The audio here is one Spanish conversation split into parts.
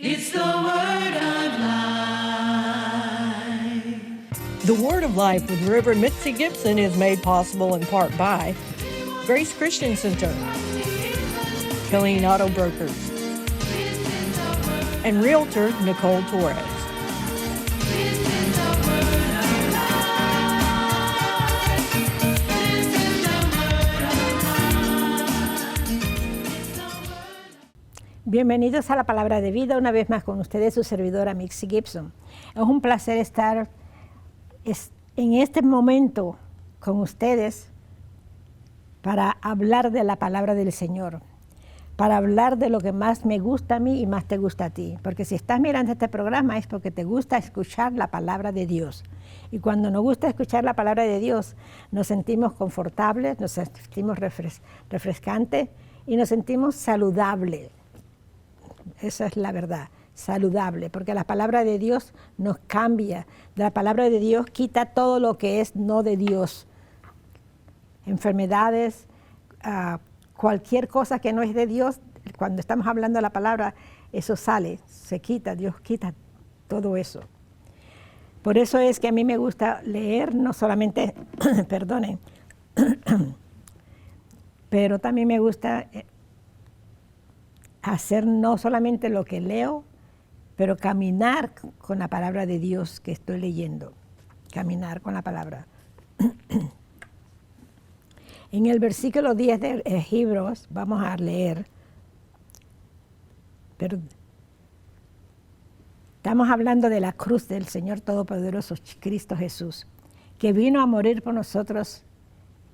It's the word of life. The Word of Life with Reverend Mitzi Gibson is made possible in part by Grace Christian Center, Killeen Auto Brokers, and Realtor Nicole Torres. Bienvenidos a la Palabra de Vida, una vez más con ustedes, su servidora Mitzi Gibson. Es un placer estar en este momento con ustedes para hablar de la palabra del Señor, para hablar de lo que más me gusta a mí y más te gusta a ti. Porque si estás mirando este programa es porque te gusta escuchar la palabra de Dios. Y cuando nos gusta escuchar la palabra de Dios, nos sentimos confortables, nos sentimos refrescantes y nos sentimos saludables. Esa es la verdad, saludable, porque la palabra de Dios nos cambia. La palabra de Dios quita todo lo que es no de Dios. Enfermedades, cualquier cosa que no es de Dios, cuando estamos hablando de la palabra, eso sale, se quita, Dios quita todo eso. Por eso es que a mí me gusta leer, no solamente, perdonen, pero también me gusta hacer no solamente lo que leo, pero caminar con la palabra de Dios que estoy leyendo. Caminar con la palabra. En el versículo 10 de Hebreos vamos a leer, pero estamos hablando de la cruz del Señor Todopoderoso, Cristo Jesús, que vino a morir por nosotros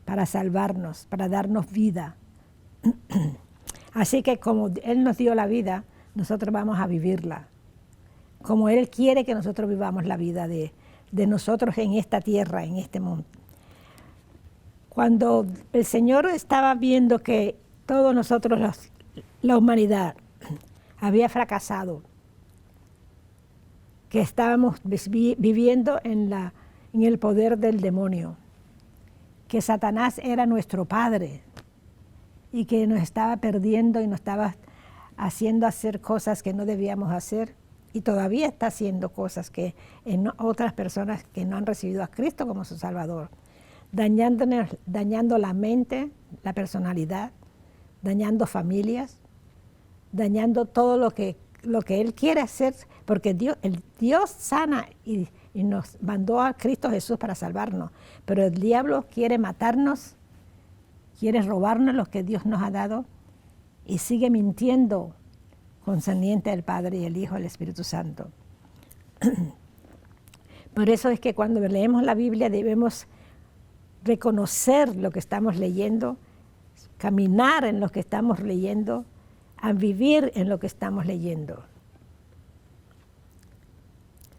para salvarnos, para darnos vida. Así que como Él nos dio la vida, nosotros vamos a vivirla. Como Él quiere que nosotros vivamos la vida de nosotros en esta tierra, en este mundo. Cuando el Señor estaba viendo que todos nosotros, la humanidad, había fracasado, que estábamos viviendo en el poder del demonio, que Satanás era nuestro padre, y que nos estaba perdiendo y nos estaba haciendo hacer cosas que no debíamos hacer, y todavía está haciendo cosas que en otras personas que no han recibido a Cristo como su Salvador, dañando la mente, la personalidad, dañando familias, dañando todo lo que Él quiere hacer, porque el Dios sana y nos mandó a Cristo Jesús para salvarnos, pero el diablo quiere matarnos, quiere robarnos lo que Dios nos ha dado y sigue mintiendo concerniente al Padre y el Hijo y el Espíritu Santo. Por eso es que cuando leemos la Biblia debemos reconocer lo que estamos leyendo, caminar en lo que estamos leyendo, a vivir en lo que estamos leyendo.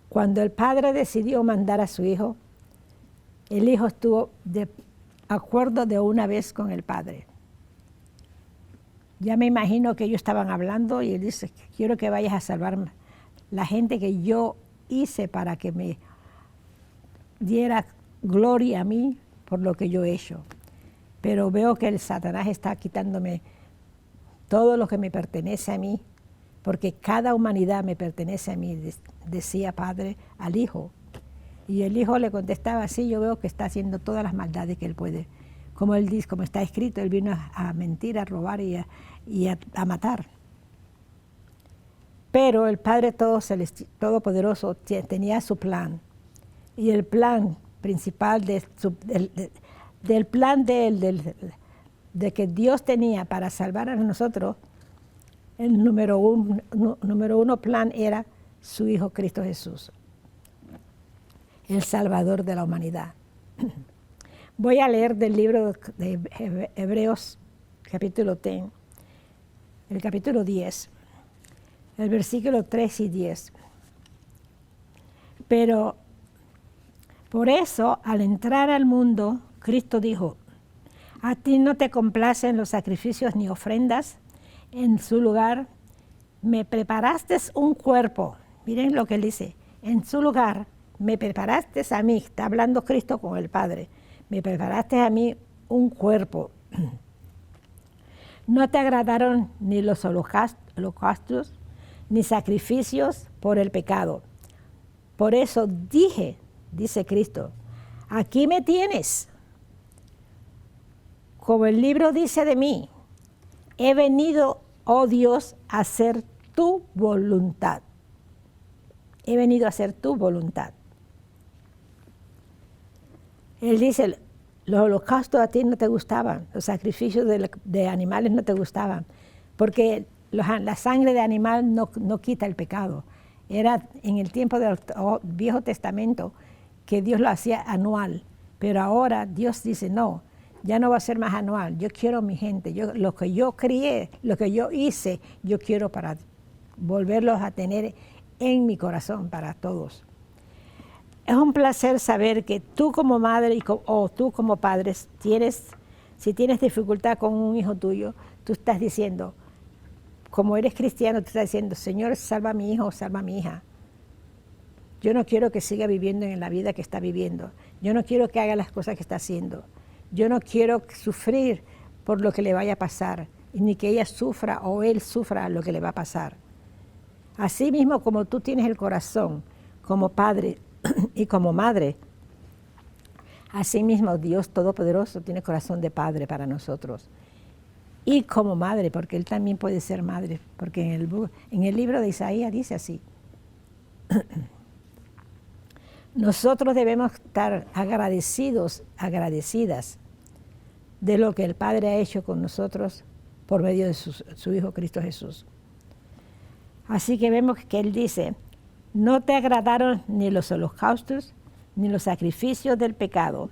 Cuando el Padre decidió mandar a su Hijo, el Hijo estuvo de acuerdo de una vez con el Padre. Ya me imagino que ellos estaban hablando y Él dice, quiero que vayas a salvar la gente que yo hice para que me diera gloria a mí por lo que yo he hecho. Pero veo que el Satanás está quitándome todo lo que me pertenece a mí, porque cada humanidad me pertenece a mí, decía Padre al Hijo. Y el Hijo le contestaba, sí, yo veo que está haciendo todas las maldades que Él puede. Como Él dice, como está escrito, Él vino a mentir, a robar y a matar. Pero el Padre Todopoderoso tenía su plan. Y el plan principal del plan de Él, de que Dios tenía para salvar a nosotros, el número uno plan era su Hijo Cristo Jesús, el Salvador de la humanidad. Voy a leer del libro de Hebreos, capítulo 10, el capítulo 10, el versículo 3 y 10. Pero por eso, al entrar al mundo, Cristo dijo, a ti no te complacen los sacrificios ni ofrendas, en su lugar me preparaste un cuerpo. Miren lo que Él dice, en su lugar me preparaste a mí, está hablando Cristo con el Padre, me preparaste a mí un cuerpo. No te agradaron ni los holocaustos, ni sacrificios por el pecado. Por eso dije, dice Cristo, aquí me tienes. Como el libro dice de mí, he venido, oh Dios, a hacer tu voluntad. He venido a hacer tu voluntad. Él dice, los holocaustos a ti no te gustaban, los sacrificios de animales no te gustaban, porque la sangre de animal no quita el pecado. Era en el tiempo del Viejo Testamento que Dios lo hacía anual, pero ahora Dios dice, no, ya no va a ser más anual, yo quiero mi gente, lo que yo crié, lo que yo hice, yo quiero para volverlos a tener en mi corazón para todos. Es un placer saber que tú como madre o tú como padre, si tienes dificultad con un hijo tuyo, tú estás diciendo, como eres cristiano, tú estás diciendo, Señor, salva a mi hijo, salva a mi hija. Yo no quiero que siga viviendo en la vida que está viviendo. Yo no quiero que haga las cosas que está haciendo. Yo no quiero sufrir por lo que le vaya a pasar, ni que ella sufra o él sufra lo que le va a pasar. Así mismo como tú tienes el corazón como padre y como madre, así mismo Dios Todopoderoso tiene corazón de padre para nosotros. Y como madre, porque Él también puede ser madre, porque en el libro de Isaías dice así. Nosotros debemos estar agradecidas de lo que el Padre ha hecho con nosotros por medio de su Hijo Cristo Jesús. Así que vemos que Él dice, no te agradaron ni los holocaustos, ni los sacrificios del pecado,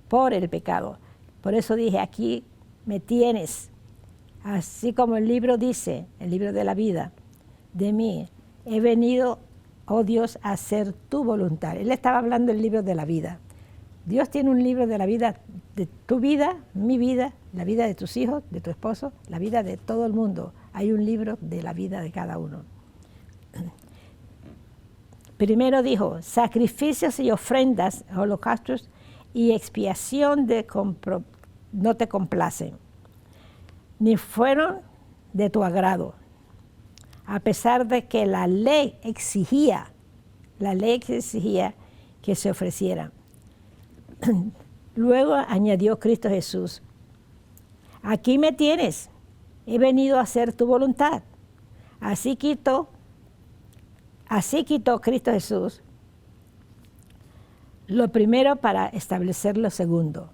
por el pecado. Por eso dije, aquí me tienes. Así como el libro dice, el libro de la vida, de mí, he venido, oh Dios, a hacer tu voluntad. Él estaba hablando del libro de la vida. Dios tiene un libro de la vida, de tu vida, mi vida, la vida de tus hijos, de tu esposo, la vida de todo el mundo. Hay un libro de la vida de cada uno. Primero dijo, sacrificios y ofrendas, holocaustos y expiación no te complacen, ni fueron de tu agrado, a pesar de que la ley exigía que se ofreciera. Luego añadió Cristo Jesús, aquí me tienes, he venido a hacer tu voluntad. Así quitó Cristo Jesús lo primero para establecer lo segundo.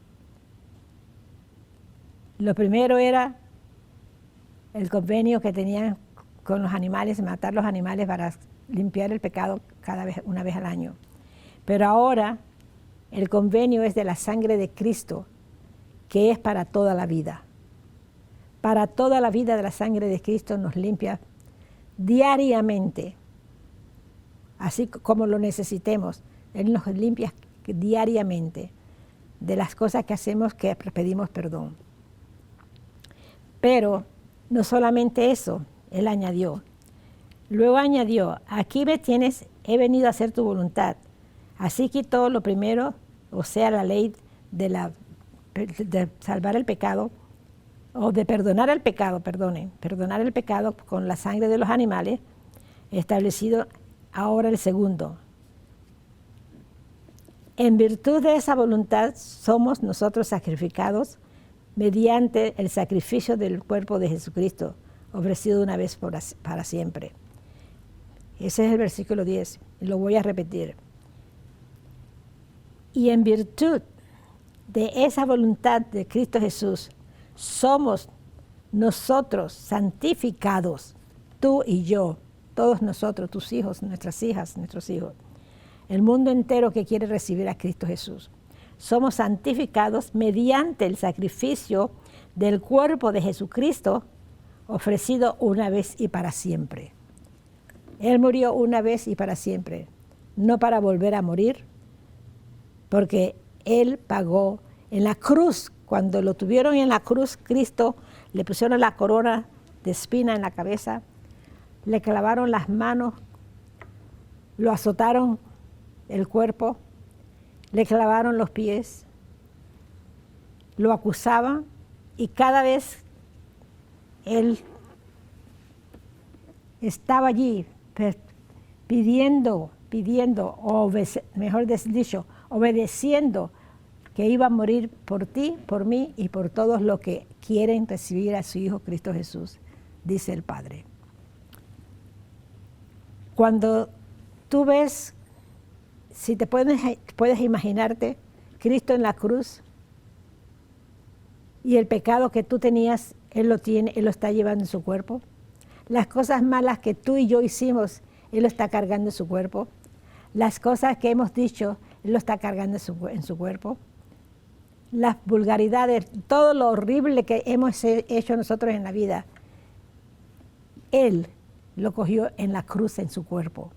Lo primero era el convenio que tenían con los animales, matar los animales para limpiar el pecado una vez al año. Pero ahora el convenio es de la sangre de Cristo, que es para toda la vida. Para toda la vida de la sangre de Cristo nos limpia diariamente, así como lo necesitemos. Él nos limpia diariamente de las cosas que hacemos que pedimos perdón. Pero no solamente eso, Él añadió. Luego añadió, aquí me tienes, he venido a hacer tu voluntad. Así quitó lo primero, o sea, la ley de salvar el pecado, o de perdonar el pecado, perdonar el pecado con la sangre de los animales, establecido ahora el segundo. En virtud de esa voluntad somos nosotros sacrificados mediante el sacrificio del cuerpo de Jesucristo, ofrecido una vez para siempre. Ese es el versículo 10, y lo voy a repetir. Y en virtud de esa voluntad de Cristo Jesús, somos nosotros santificados, tú y yo, todos nosotros, tus hijos, nuestras hijas, nuestros hijos, el mundo entero que quiere recibir a Cristo Jesús. Somos santificados mediante el sacrificio del cuerpo de Jesucristo, ofrecido una vez y para siempre. Él murió una vez y para siempre, no para volver a morir, porque Él pagó en la cruz. Cuando lo tuvieron en la cruz, Cristo, le pusieron la corona de espina en la cabeza, le clavaron las manos, lo azotaron el cuerpo, le clavaron los pies, lo acusaban, y cada vez Él estaba allí pidiendo, o mejor dicho, obedeciendo que iba a morir por ti, por mí y por todos los que quieren recibir a su Hijo Cristo Jesús, dice el Padre. Cuando tú ves, si te puedes imaginarte, Cristo en la cruz y el pecado que tú tenías, Él lo está llevando en su cuerpo. Las cosas malas que tú y yo hicimos, Él lo está cargando en su cuerpo. Las cosas que hemos dicho, Él lo está cargando en su cuerpo. Las vulgaridades, todo lo horrible que hemos hecho nosotros en la vida, Él lo cogió en la cruz en su cuerpo.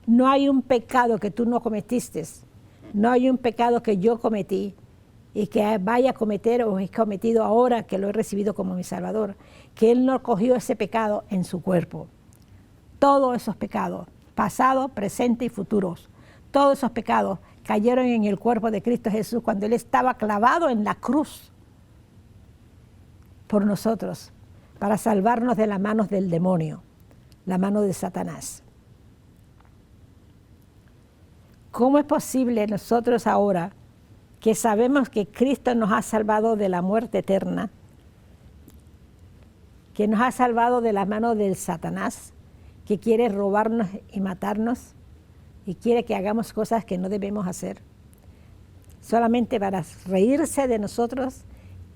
No hay un pecado que tú no cometiste, no hay un pecado que yo cometí y que vaya a cometer o he cometido ahora que lo he recibido como mi Salvador, que Él no cogió ese pecado en su cuerpo. Todos esos pecados, pasado, presente y futuros, todos esos pecados cayeron en el cuerpo de Cristo Jesús cuando Él estaba clavado en la cruz por nosotros, para salvarnos de las manos del demonio, la mano de Satanás. ¿Cómo es posible nosotros ahora, que sabemos que Cristo nos ha salvado de la muerte eterna, que nos ha salvado de la mano del Satanás, que quiere robarnos y matarnos y quiere que hagamos cosas que no debemos hacer, solamente para reírse de nosotros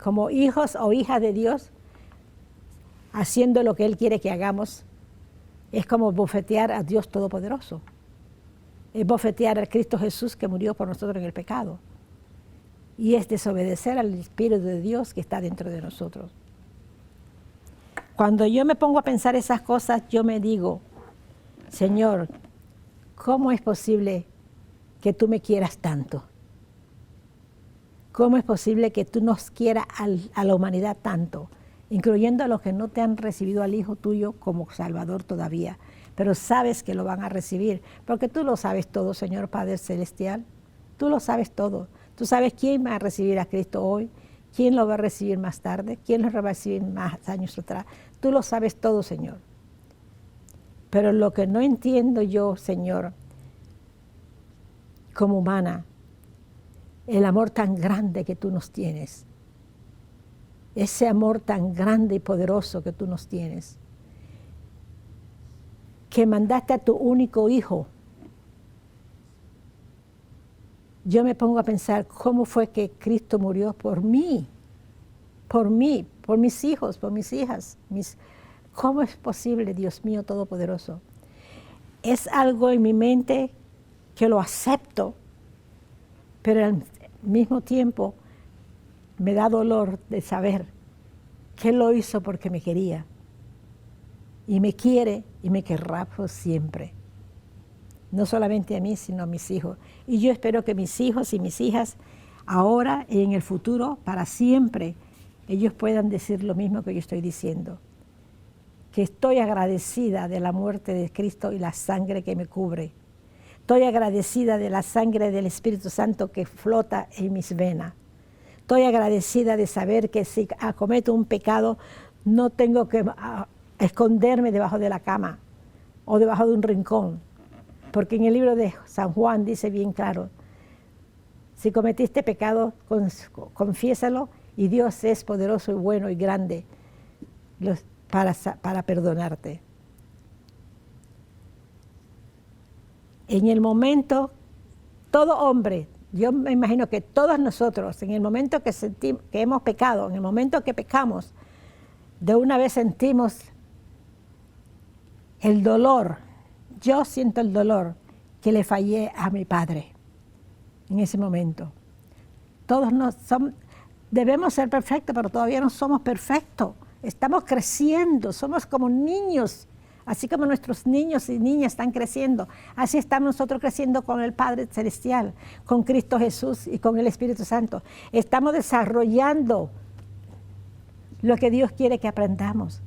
como hijos o hijas de Dios, haciendo lo que Él quiere que hagamos? Es como bofetear a Dios Todopoderoso. Es bofetear a Cristo Jesús que murió por nosotros en el pecado. Y es desobedecer al Espíritu de Dios que está dentro de nosotros. Cuando yo me pongo a pensar esas cosas, yo me digo, Señor, ¿cómo es posible que tú me quieras tanto? ¿Cómo es posible que tú nos quieras a la humanidad tanto, incluyendo a los que no te han recibido al Hijo tuyo como Salvador todavía? Pero sabes que lo van a recibir, porque tú lo sabes todo, Señor Padre Celestial. Tú lo sabes todo. Tú sabes quién va a recibir a Cristo hoy, quién lo va a recibir más tarde, quién lo va a recibir más años atrás. Tú lo sabes todo, Señor. Pero lo que no entiendo yo, Señor, como humana, el amor tan grande que tú nos tienes. Ese amor tan grande y poderoso que tú nos tienes. Que mandaste a tu único Hijo. Yo me pongo a pensar cómo fue que Cristo murió por mí, por mis hijos, por mis hijas. ¿Cómo es posible, Dios mío Todopoderoso? Es algo en mi mente que lo acepto, pero al mismo tiempo me da dolor de saber que Él lo hizo porque me quería. Y me quiere y me querrá por siempre. No solamente a mí, sino a mis hijos. Y yo espero que mis hijos y mis hijas, ahora y en el futuro, para siempre, ellos puedan decir lo mismo que yo estoy diciendo. Que estoy agradecida de la muerte de Cristo y la sangre que me cubre. Estoy agradecida de la sangre del Espíritu Santo que flota en mis venas. Estoy agradecida de saber que si cometo un pecado, no tengo que esconderme debajo de la cama o debajo de un rincón. Porque en el libro de San Juan dice bien claro, si cometiste pecado, confiésalo, y Dios es poderoso y bueno y grande para perdonarte. En el momento, todo hombre, yo me imagino que todos nosotros, en el momento que hemos pecado, en el momento que pecamos, de una vez sentimos el dolor. Yo siento el dolor que le fallé a mi padre en ese momento. Todos debemos ser perfectos, pero todavía no somos perfectos. Estamos creciendo, somos como niños, así como nuestros niños y niñas están creciendo. Así estamos nosotros creciendo con el Padre Celestial, con Cristo Jesús y con el Espíritu Santo. Estamos desarrollando lo que Dios quiere que aprendamos.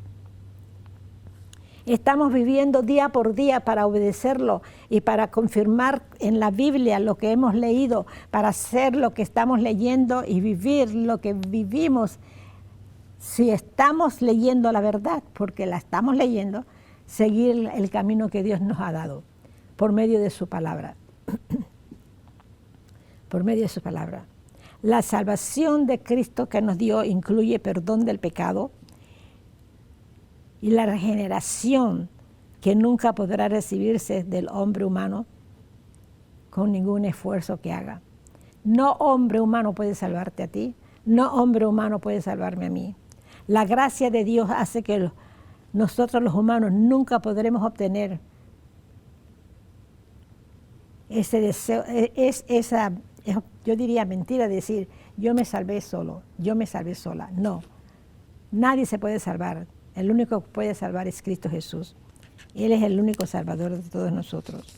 Estamos viviendo día por día para obedecerlo y para confirmar en la Biblia lo que hemos leído, para hacer lo que estamos leyendo y vivir lo que vivimos. Si estamos leyendo la verdad, porque la estamos leyendo, seguir el camino que Dios nos ha dado por medio de su palabra. Por medio de su palabra. La salvación de Cristo que nos dio incluye perdón del pecado y la regeneración que nunca podrá recibirse del hombre humano con ningún esfuerzo que haga. No hombre humano puede salvarte a ti, no hombre humano puede salvarme a mí. La gracia de Dios hace que nosotros los humanos nunca podremos obtener ese deseo, yo diría mentira decir, yo me salvé solo, yo me salvé sola. No, nadie se puede salvar. El único que puede salvar es Cristo Jesús. Él es el único salvador de todos nosotros.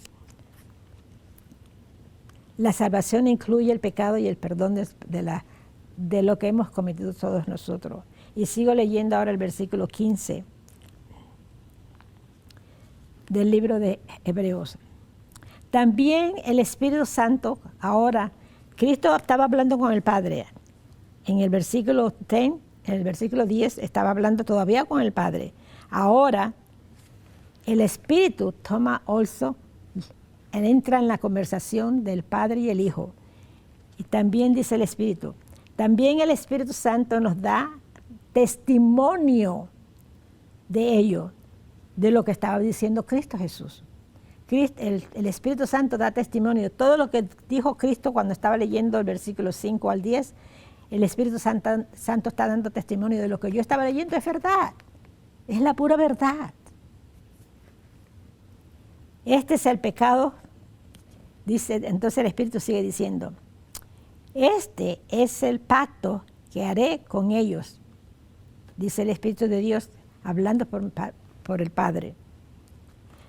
La salvación incluye el pecado y el perdón de lo que hemos cometido todos nosotros. Y sigo leyendo ahora el versículo 15 del libro de Hebreos. También el Espíritu Santo, ahora, Cristo estaba hablando con el Padre. En el versículo 10, en el versículo 10 estaba hablando todavía con el Padre. Ahora, el Espíritu toma also, él entra en la conversación del Padre y el Hijo. Y también dice el Espíritu, también el Espíritu Santo nos da testimonio de ello, de lo que estaba diciendo Cristo Jesús. El Espíritu Santo da testimonio de todo lo que dijo Cristo cuando estaba leyendo el versículo 5 al 10. El Espíritu Santo está dando testimonio de lo que yo estaba leyendo, es verdad, es la pura verdad. Este es el pecado, dice, entonces el Espíritu sigue diciendo, este es el pacto que haré con ellos, dice el Espíritu de Dios, hablando por el Padre.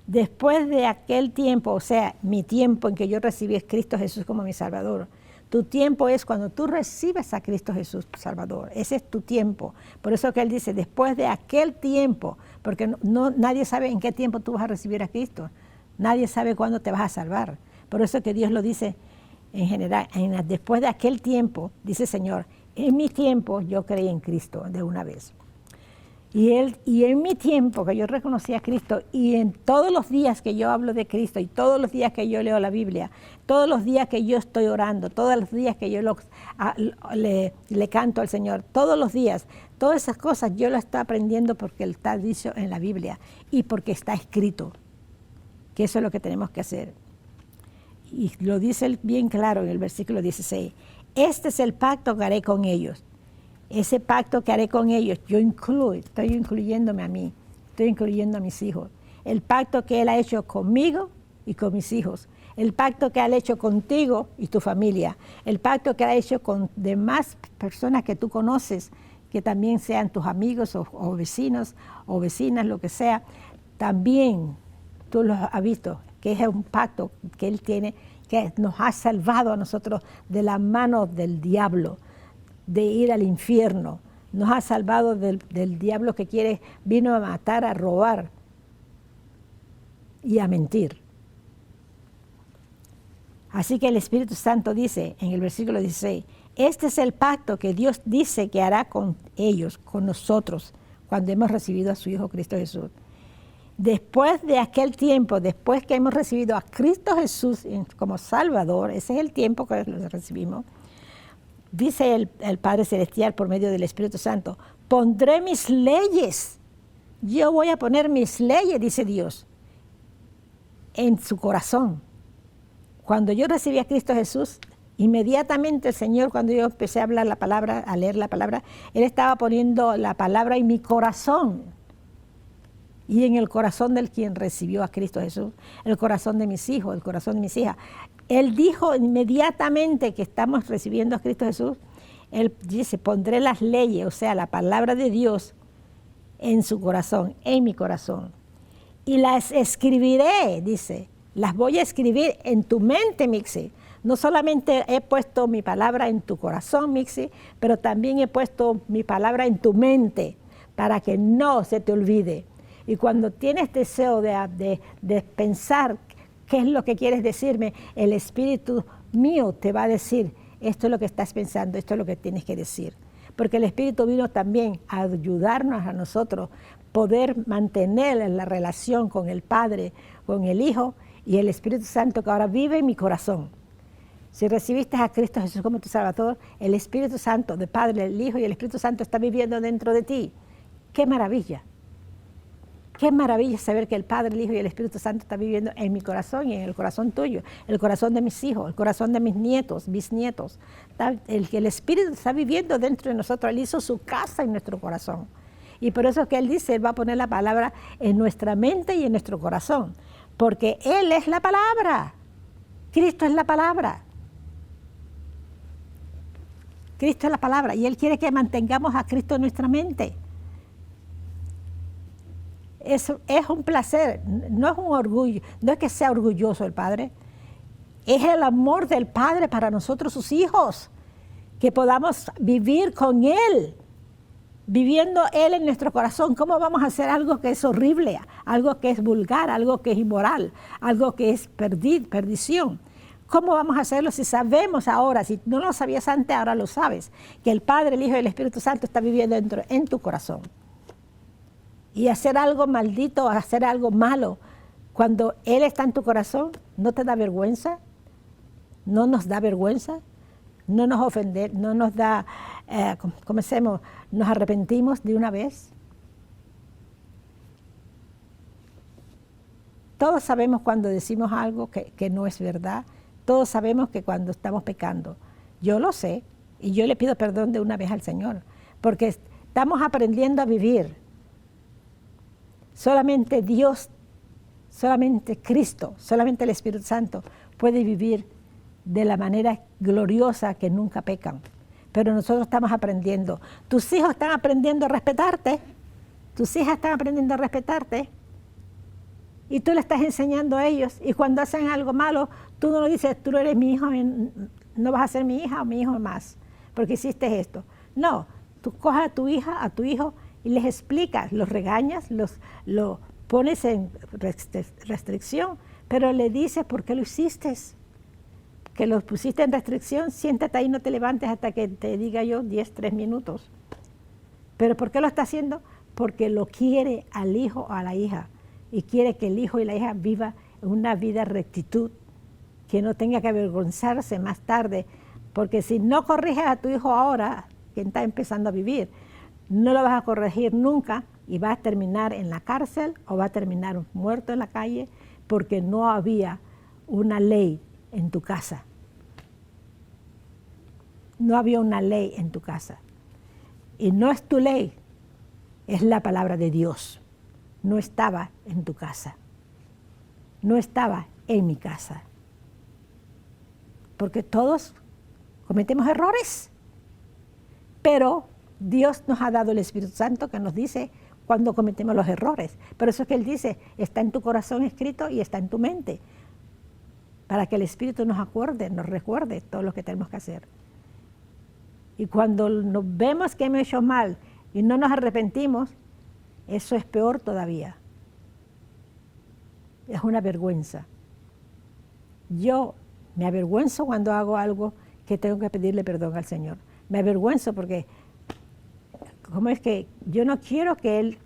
Después de aquel tiempo, o sea, mi tiempo en que yo recibí a Cristo Jesús como mi Salvador, tu tiempo es cuando tú recibes a Cristo Jesús Salvador, ese es tu tiempo. Por eso que Él dice, después de aquel tiempo, porque nadie sabe en qué tiempo tú vas a recibir a Cristo, nadie sabe cuándo te vas a salvar. Por eso que Dios lo dice en general, después de aquel tiempo, dice el Señor, en mi tiempo yo creí en Cristo de una vez. Y en mi tiempo que yo reconocí a Cristo y en todos los días que yo hablo de Cristo y todos los días que yo leo la Biblia, todos los días que yo estoy orando, todos los días que yo le canto al Señor, todos los días, todas esas cosas yo las estoy aprendiendo porque está dicho en la Biblia y porque está escrito, que eso es lo que tenemos que hacer. Y lo dice él bien claro en el versículo 16, este es el pacto que haré con ellos. Ese pacto que haré con ellos, estoy incluyéndome a mí, estoy incluyendo a mis hijos. El pacto que Él ha hecho conmigo y con mis hijos. El pacto que Él ha hecho contigo y tu familia. El pacto que ha hecho con demás personas que tú conoces, que también sean tus amigos o vecinos o vecinas, lo que sea. También tú los has visto, que es un pacto que Él tiene, que nos ha salvado a nosotros de la mano del diablo, de ir al infierno. Nos ha salvado del diablo que vino a matar, a robar y a mentir. Así que el Espíritu Santo dice en el versículo 16, este es el pacto que Dios dice que hará con ellos, con nosotros, cuando hemos recibido a su Hijo Cristo Jesús. Después de aquel tiempo, después que hemos recibido a Cristo Jesús como Salvador, ese es el tiempo que lo recibimos, dice el Padre Celestial por medio del Espíritu Santo, pondré mis leyes, yo voy a poner mis leyes, dice Dios, en su corazón. Cuando yo recibí a Cristo Jesús, inmediatamente el Señor, cuando yo empecé a hablar la palabra, a leer la palabra, Él estaba poniendo la palabra en mi corazón y en el corazón del quien recibió a Cristo Jesús, el corazón de mis hijos, el corazón de mis hijas. Él dijo inmediatamente que estamos recibiendo a Cristo Jesús, Él dice, pondré las leyes, o sea, la palabra de Dios en su corazón, en mi corazón. Y las escribiré, dice, las voy a escribir en tu mente, Mixi. No solamente he puesto mi palabra en tu corazón, Mixi, pero también he puesto mi palabra en tu mente para que no se te olvide. Y cuando tienes deseo de pensar qué es lo que quieres decirme, el Espíritu mío te va a decir, esto es lo que estás pensando, esto es lo que tienes que decir. Porque el Espíritu vino también a ayudarnos a nosotros poder mantener la relación con el Padre, con el Hijo y el Espíritu Santo que ahora vive en mi corazón. Si recibiste a Cristo Jesús como tu Salvador, el Espíritu Santo, del Padre, el Hijo y el Espíritu Santo está viviendo dentro de ti. ¡Qué maravilla! Qué maravilla saber que el Padre, el Hijo y el Espíritu Santo está viviendo en mi corazón y en el corazón tuyo, el corazón de mis hijos, el corazón de mis nietos, bisnietos. El Espíritu está viviendo dentro de nosotros. Él hizo su casa en nuestro corazón. Y por eso es que Él dice, Él va a poner la palabra en nuestra mente y en nuestro corazón. Porque Él es la palabra. Cristo es la palabra. Cristo es la palabra. Y Él quiere que mantengamos a Cristo en nuestra mente. Es un placer, no es un orgullo, no es que sea orgulloso el Padre. Es el amor del Padre para nosotros, sus hijos. Que podamos vivir con Él. Viviendo Él en nuestro corazón. ¿Cómo vamos a hacer algo que es horrible, algo que es vulgar, algo que es inmoral, algo que es perdición? ¿Cómo vamos a hacerlo si sabemos ahora, si no lo sabías antes, ahora lo sabes, que el Padre, el Hijo y el Espíritu Santo está viviendo dentro en tu corazón? Y hacer algo maldito, hacer algo malo, cuando Él está en tu corazón, ¿no te da vergüenza? ¿No nos da vergüenza? ¿No nos ofende? ¿No nos da, cómo hacemos? ¿Nos arrepentimos de una vez? Todos sabemos cuando decimos algo que no es verdad. Todos sabemos que cuando estamos pecando. Yo lo sé y yo le pido perdón de una vez al Señor, porque estamos aprendiendo a vivir. Solamente Dios, solamente Cristo, solamente el Espíritu Santo puede vivir de la manera gloriosa que nunca pecan. Pero nosotros estamos aprendiendo. Tus hijos están aprendiendo a respetarte. Tus hijas están aprendiendo a respetarte. Y tú le estás enseñando a ellos. Y cuando hacen algo malo, tú no lo dices, tú no eres mi hijo, no vas a ser mi hija o mi hijo más, porque hiciste esto. No, tú coges a tu hija, a tu hijo, y les explicas, los regañas, lo pones en restricción, pero le dices por qué lo hiciste. Que los pusiste en restricción, siéntate ahí, no te levantes hasta que te diga yo 3 minutos. ¿Pero por qué lo está haciendo? Porque lo quiere al hijo o a la hija. Y quiere que el hijo y la hija viva una vida de rectitud, que no tenga que avergonzarse más tarde, porque si no corriges a tu hijo ahora, que está empezando a vivir, no lo vas a corregir nunca y va a terminar en la cárcel o va a terminar muerto en la calle, porque no había una ley en tu casa. No había una ley en tu casa. Y no es tu ley, es la palabra de Dios. No estaba en tu casa. No estaba en mi casa. Porque todos cometemos errores. Pero Dios nos ha dado el Espíritu Santo que nos dice cuando cometemos los errores. Por eso es que Él dice, está en tu corazón escrito y está en tu mente. Para que el Espíritu nos acuerde, nos recuerde todo lo que tenemos que hacer. Y cuando nos vemos que hemos hecho mal y no nos arrepentimos, eso es peor todavía. Es una vergüenza. Yo me avergüenzo cuando hago algo que tengo que pedirle perdón al Señor. Me avergüenzo porque, ¿cómo es que yo no quiero que Él,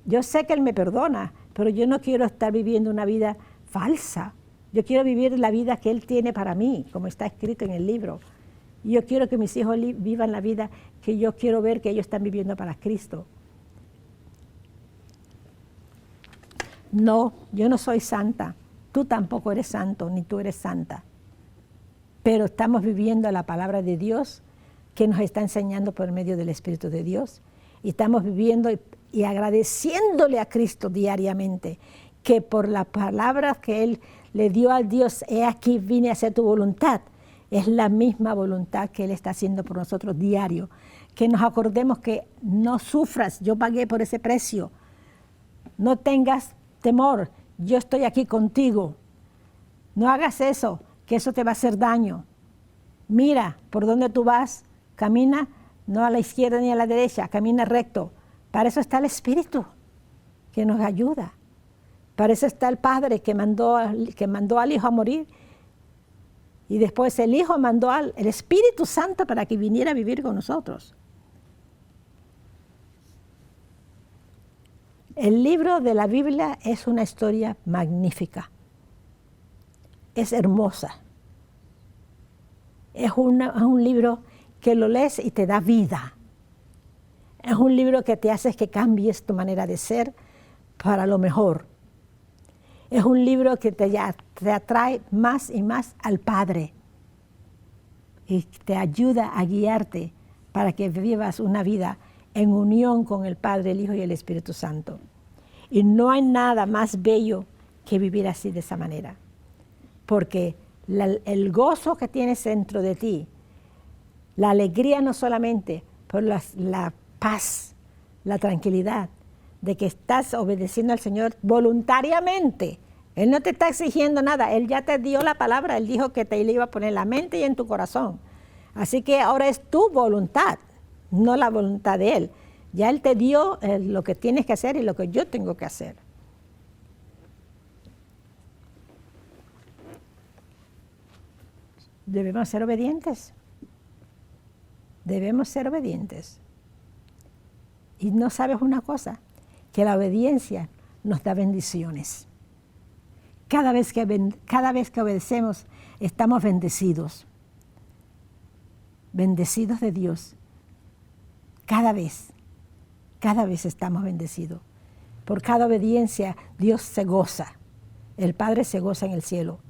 yo sé que Él me perdona, pero yo no quiero estar viviendo una vida falsa. Yo quiero vivir la vida que Él tiene para mí, como está escrito en el libro. Yo quiero que mis hijos vivan la vida que yo quiero ver que ellos están viviendo para Cristo. No, yo no soy santa. Tú tampoco eres santo, ni tú eres santa. Pero estamos viviendo la palabra de Dios que nos está enseñando por medio del Espíritu de Dios. Y estamos viviendo y agradeciéndole a Cristo diariamente que por las palabras que Él le dio a Dios, he aquí vine a hacer tu voluntad. Es la misma voluntad que Él está haciendo por nosotros diario. Que nos acordemos que no sufras, yo pagué por ese precio. No tengas temor, yo estoy aquí contigo. No hagas eso, que eso te va a hacer daño. Mira por dónde tú vas, camina no a la izquierda ni a la derecha, camina recto. Para eso está el Espíritu, que nos ayuda. Para eso está el Padre que mandó al Hijo a morir. Y después el Hijo mandó al Espíritu Santo para que viniera a vivir con nosotros. El libro de la Biblia es una historia magnífica. Es hermosa. Es un libro que lo lees y te da vida. Es un libro que te hace que cambies tu manera de ser para lo mejor. Es un libro que te atrae más y más al Padre y te ayuda a guiarte para que vivas una vida en unión con el Padre, el Hijo y el Espíritu Santo. Y no hay nada más bello que vivir así de esa manera, porque el gozo que tienes dentro de ti, la alegría no solamente, pero la paz, la tranquilidad de que estás obedeciendo al Señor voluntariamente. Él no te está exigiendo nada, Él ya te dio la palabra, Él dijo que te le iba a poner en la mente y en tu corazón. Así que ahora es tu voluntad, no la voluntad de Él. Ya Él te dio lo que tienes que hacer y lo que yo tengo que hacer. Debemos ser obedientes. Debemos ser obedientes. Y no sabes una cosa, que la obediencia nos da bendiciones. Cada vez que obedecemos, estamos bendecidos. Bendecidos de Dios. Cada vez estamos bendecidos. Por cada obediencia, Dios se goza. El Padre se goza en el cielo.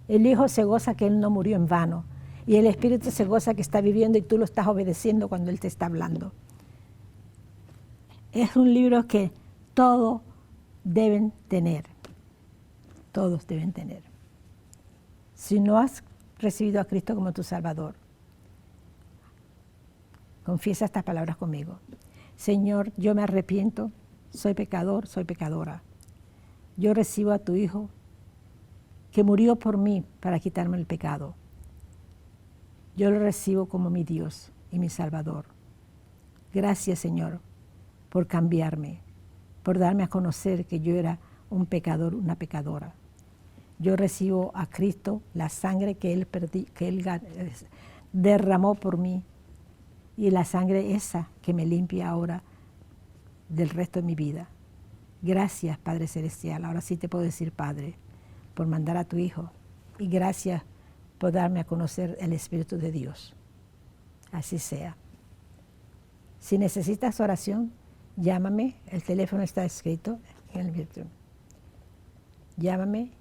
El Hijo se goza que Él no murió en vano. Y el Espíritu se goza que está viviendo y tú lo estás obedeciendo cuando Él te está hablando. Es un libro que todos deben tener. Todos deben tener. Si no has recibido a Cristo como tu Salvador, confiesa estas palabras conmigo. Señor, yo me arrepiento, soy pecador, soy pecadora. Yo recibo a tu Hijo que murió por mí para quitarme el pecado. Yo lo recibo como mi Dios y mi Salvador. Gracias, Señor, por cambiarme, por darme a conocer que yo era un pecador, una pecadora. Yo recibo a Cristo, la sangre que Él derramó por mí, y la sangre esa que me limpia ahora del resto de mi vida. Gracias, Padre Celestial. Ahora sí te puedo decir, Padre, por mandar a tu Hijo. Y gracias por darme a conocer el Espíritu de Dios. Así sea. Si necesitas oración, llámame. El teléfono está escrito en el virtual. Llámame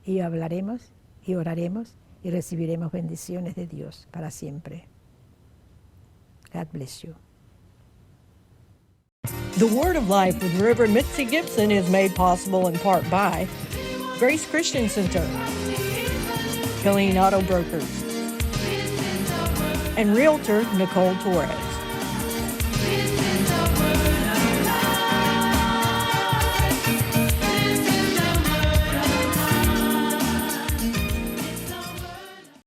y hablaremos y oraremos y recibiremos bendiciones de Dios para siempre. God bless you. The Word of Life with Reverend Mitzi Gibson is made possible in part by Grace Christian Center, Killeen Auto Brokers, and Realtor Nicole Torres.